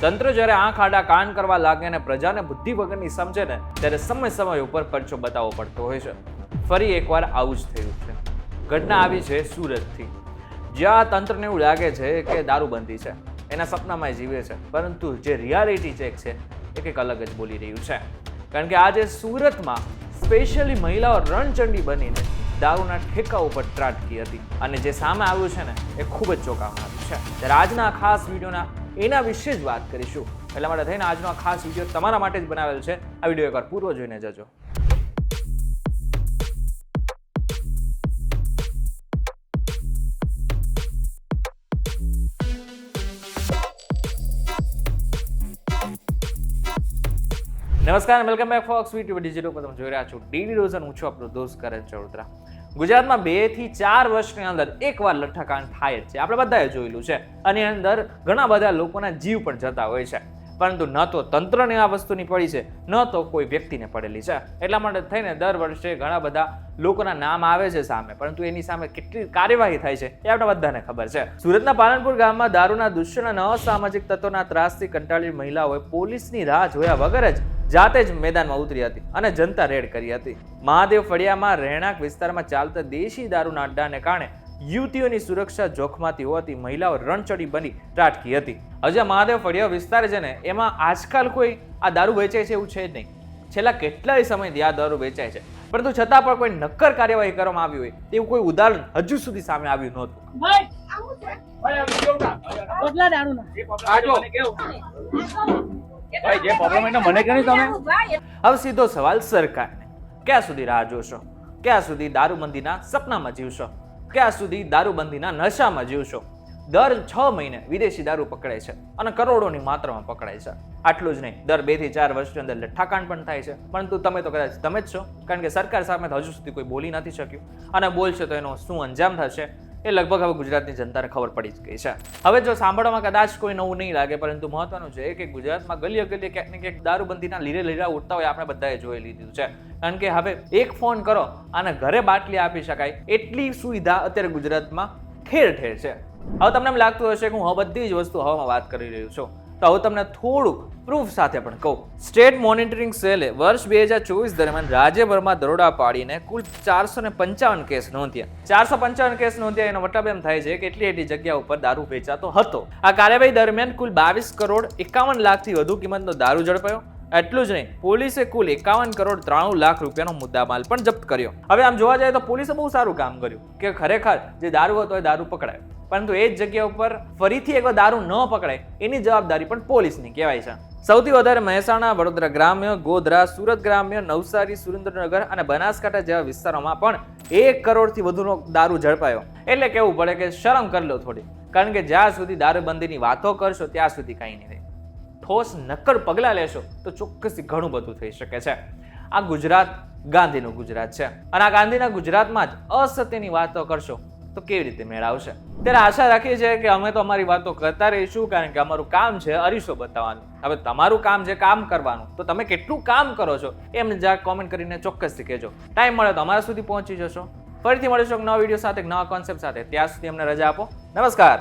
તંત્ર જ્યારે આંખ આડા કાન કરવા લાગે અને પ્રજાને બુદ્ધિ વગરની સમજે ને ત્યારે સમય ઉપર પરચો બતાવવો પડતો હોય છે. ફરી એકવાર આવું જ થયું છે. ઘટના આવી છે સુરતથી, જ્યાં તંત્રને એવું લાગે છે કે દારૂબંધી છે, એના સપનામાં જીવે છે, પરંતુ જે રિયાલિટી ચેક છે એ કંઈક અલગ જ બોલી રહ્યું છે. કારણ કે આજે સુરતમાં સ્પેશિયલી મહિલાઓ રણચંડી બનીને દારૂના ઠેકા ઉપર ત્રાટકી હતી અને જે સામે આવ્યું છે ને એ ખૂબ જ ચોંકાવનારું છે. ત્યારે આજના ખાસ વિડીયોના એના વિશે જ વાત કરીશું. એટલા માટે થઈને આજનો આ ખાસ વિડીયો તમારા માટે જ બનાવેલ છે. આ વિડીયો એકવાર પૂરો જોઈને જજો. નમસ્કાર, welcome back fox VTV digital પર તમે જોઈ રહ્યા છો ડેલી રોઝ અને હું છું આપણો દોસ્ત કરણ ચૌધરા. ગુજરાતમાં 2 થી 4 વર્ષની અંદર એકવાર લઠ્ઠાકાંડ થાય જ છે. આપણે બધાએ જોયેલું છે અને એની અંદર ઘણા બધા લોકોના જીવ પણ જતા હોય છે, પરંતુ ન તો તંત્રને આ વસ્તુની પડી છે, ન તો કોઈ વ્યક્તિને પડેલી છે. એટલા માટે થઈને દર વર્ષે ઘણા બધા લોકોના નામ આવે છે સામે, પરંતુ એની સામે કેટલી કાર્યવાહી થાય છે એ આપણે બધાને ખબર છે. સુરતના પાલનપુર ગામમાં દારૂના દૂષણ અને અસામાજિક તત્વોના ત્રાસથી કંટાળી મહિલાઓએ પોલીસની રાહ જોયા વગર જ જાતે જ મેદાનમાં ઉતરી હતી અને જનતા રેડ કરી હતી. મહાદેવ ફળિયામાં રહેણાંક વિસ્તારમાં ચાલતા દેશી દારૂના અડ્ડાને કારણે યુવતીઓની સુરક્ષા જોખમાતી હોવાથી મહિલાઓ રણચડી બની ત્રાટકી હતી. હજી મહાદેવ ફળિયા વિસ્તાર છે ને, એમાં આજકાલ કોઈ આ દારૂ વેચાય છે એવું છે જ નહીં. છેલ્લા કેટલાય સમયથી આ દારૂ વેચાય છે, પરંતુ છતાં પણ કોઈ નક્કર કાર્યવાહી કરવામાં આવી હોય તેવું કોઈ ઉદાહરણ હજુ સુધી સામે આવ્યું નહોતું. હવે સીધો સવાલ સરકારને, ક્યાં સુધી રાહ જોશો? ક્યાં સુધી દારૂબંધીના સપનામાં જીવશો? ક્યાં સુધી દારૂબંધીના નશામાં જીવશો? દર 6 મહિને વિદેશી દારૂ પકડાય છે અને કરોડોની માત્રામાં પકડાય છે. આટલું જ નહીં, દર 2 થી 4 વર્ષની અંદર લઠ્ઠાકાંડ પણ થાય છે, પરંતુ તમે તો કદાચ તમે જ છો, કારણ કે સરકાર સામે હજુ સુધી કોઈ બોલી નથી શક્યું અને બોલશે તો એનો શું અંજામ થશે એ લગભગ હવે ગુજરાતની જનતાને ખબર પડી જ ગઈ છે. હવે જો સાંભળવામાં કદાચ કોઈ નવું નહીં લાગે, પરંતુ મહત્વનું છે કે ગુજરાતમાં ગલીએ ગલીએ ક્યાંક ને ક્યાંક દારૂબંધીના લીરા ઉઠતા હોય આપણે બધાએ જોઈ લીધું છે. કારણ કે હવે એક ફોન કરો અને ઘરે બાટલી આપી શકાય એટલી સુવિધા અત્યારે ગુજરાતમાં ઠેર ઠેર છે. હવે તમને એમ લાગતું હશે કે હું હવે બધી જ વસ્તુ હવામાં વાત કરી રહ્યો છું, તો હવે તમને થોડુંક પ્રૂફ સાથે પણ કહું. સ્ટેટ મોનિટરિંગ સેલે વર્ષ 2024 દરમિયાન રાજ્યભરમાં દરોડા પાડીને કુલ 455 કેસ નોંધ્યા. 455 કેસ નોંધ્યા એનો મતલબ એમ થાય છે કે એટલી જગ્યા ઉપર દારૂ વેચાતો હતો. આ કાર્યવાહી દરમિયાન કુલ 22 કરોડ 51 લાખથી વધુ કિંમતનો દારૂ ઝડપાયો. એટલું જ નહીં, પોલીસે કુલ 51 કરોડ 93 લાખ રૂપિયાનો મુદ્દામાલ પણ જપ્ત કર્યો. હવે આમ જોવા જાય તો પોલીસે બહુ સારું કામ કર્યું કે ખરેખર જે દારૂ હતો એ દારૂ પકડાયો, પરંતુ એ જ જગ્યા ઉપર ફરીથી એકવાર દારૂ ન પકડાય એની જવાબદારી પણ પોલીસની કહેવાય છે. સૌથી વધારે મહેસાણા, વડોદરા ગ્રામ્ય, ગોધરા, સુરત ગ્રામ્ય, નવસારી, સુરેન્દ્રનગર અને બનાસકાંઠા જેવા વિસ્તારોમાં પણ 1 કરોડથી વધુનો દારૂ ઝડપાયો. એટલે કહેવું પડે કે શરમ કરી લો થોડી, કારણ કે જ્યાં સુધી દારૂબંધીની વાતો કરશો ત્યાં સુધી કાંઈ નહીં થાય. ઠોસ નક્કર પગલાં લેશો તો ચોક્કસથી ઘણું બધું થઈ શકે છે. આ ગુજરાત ગાંધીનું ગુજરાત છે અને આ ગાંધીના ગુજરાતમાં જ અસત્યની વાતો કરશો તો કેવી રીતે મેળ આવશે? ત્યારે આશા રાખીએ છીએ કે અમે તો અમારી વાતો કરતા રહીશું, કારણ કે અમારું કામ છે અરીસો બતાવવાનું. હવે તમારું કામ છે કામ કરવાનું, તો તમે કેટલું કામ કરો છો એમ જરાક કોમેન્ટ કરીને ચોક્કસથી કહેજો. ટાઈમ મળે તો અમારા સુધી પહોંચી જશો. ફરીથી મળીશું નવા વિડીયો સાથે, નવા કોન્સેપ્ટ સાથે. ત્યાં સુધી અમને રજા આપો. નમસ્કાર.